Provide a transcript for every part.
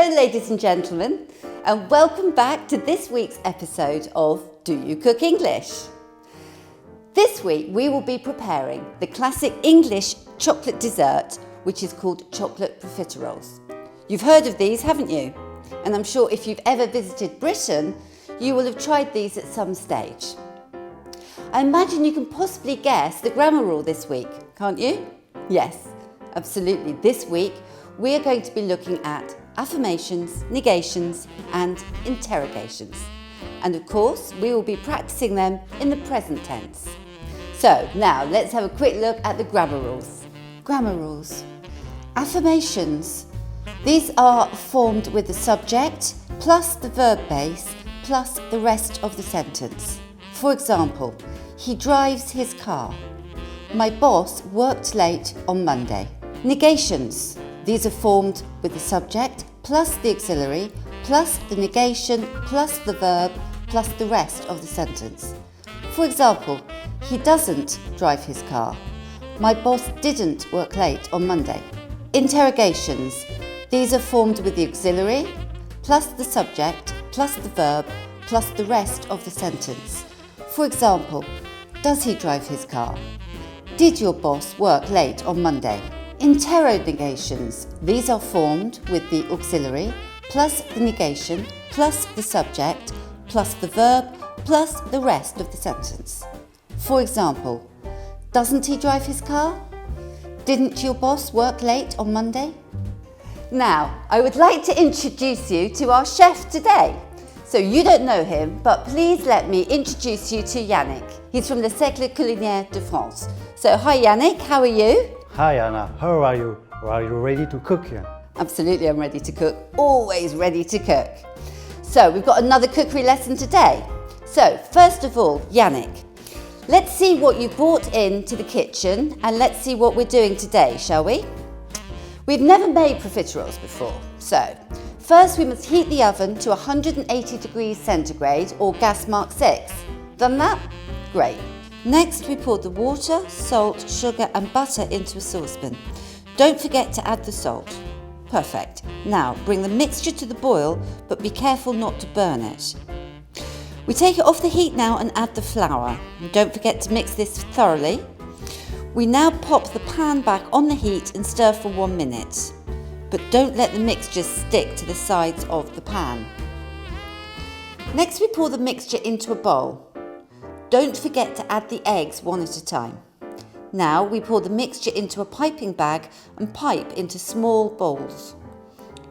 Hello ladies and gentlemen, and welcome back to this week's episode of Do You Cook English? This week we will be preparing the classic English chocolate dessert, which is called chocolate profiteroles. You've heard of these, haven't you? And I'm sure if you've ever visited Britain, you will have tried these at some stage. I imagine you can possibly guess the grammar rule this week, can't you? Yes, absolutely. This week we are going to be looking at affirmations, negations and interrogations. And of course, we will be practicing them in the present tense. So now let's have a quick look at the grammar rules. Grammar rules. Affirmations. These are formed with the subject plus the verb base plus the rest of the sentence. For example, he drives his car. My boss worked late on Monday. Negations. These are formed with the subject plus the auxiliary plus the negation plus the verb plus the rest of the sentence. For example, he doesn't drive his car. My boss didn't work late on Monday. Interrogations. These are formed with the auxiliary plus the subject plus the verb plus the rest of the sentence. For example, does he drive his car? Did your boss work late on Monday? Interrogations. These are formed with the auxiliary plus the negation plus the subject plus the verb plus the rest of the sentence. For example, doesn't he drive his car? Didn't your boss work late on Monday? Now, I would like to introduce you to our chef today. So you don't know him, but please let me introduce you to Yannick. He's from the Cercle Culinaire de France. So hi Yannick, how are you? Hi Anna, how are you? Are you ready to cook? Absolutely, I'm ready to cook. Always ready to cook. So we've got another cookery lesson today. So first of all, Yannick, let's see what you brought into the kitchen and let's see what we're doing today, shall we? We've never made profiteroles before, so first we must heat the oven to 180 degrees centigrade or gas mark 6. Done that? Great. Next we pour the water, salt, sugar and butter into a saucepan. Don't forget to add the salt. Perfect. Now bring the mixture to the boil, but be careful not to burn it. We take it off the heat now and add the flour. Don't forget to mix this thoroughly. We now pop the pan back on the heat and stir for 1 minute. But don't let the mixture stick to the sides of the pan. Next we pour the mixture into a bowl. Don't forget to add the eggs one at a time. Now we pour the mixture into a piping bag and pipe into small bowls.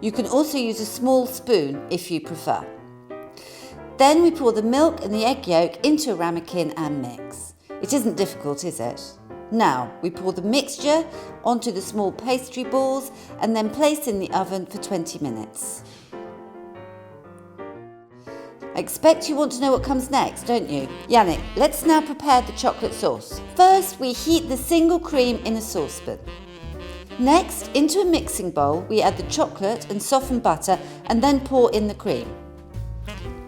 You can also use a small spoon if you prefer. Then we pour the milk and the egg yolk into a ramekin and mix. It isn't difficult, is it? Now we pour the mixture onto the small pastry balls and then place in the oven for 20 minutes. I expect you want to know what comes next, don't you? Yannick, let's now prepare the chocolate sauce. First, we heat the single cream in a saucepan. Next, into a mixing bowl, we add the chocolate and softened butter and then pour in the cream.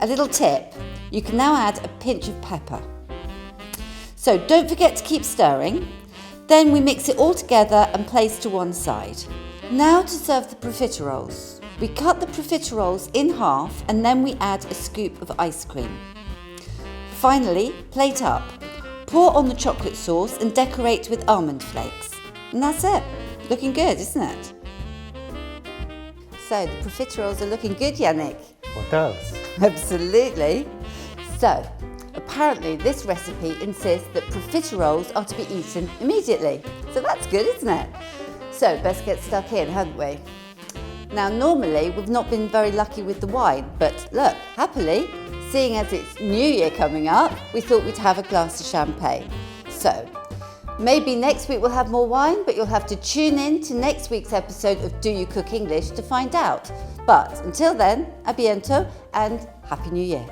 A little tip, you can now add a pinch of pepper. So don't forget to keep stirring. Then we mix it all together and place to one side. Now to serve the profiteroles. We cut the profiteroles in half and then we add a scoop of ice cream. Finally, plate up. Pour on the chocolate sauce and decorate with almond flakes. And that's it. Looking good, isn't it? So the profiteroles are looking good, Yannick. What else? Absolutely. So, apparently this recipe insists that profiteroles are to be eaten immediately. So that's good, isn't it? So best get stuck in, haven't we? Now normally we've not been very lucky with the wine, but look, happily, seeing as it's New Year coming up, we thought we'd have a glass of champagne. So maybe next week we'll have more wine, but you'll have to tune in to next week's episode of Do You Cook English to find out. But until then, à bientôt and Happy New Year.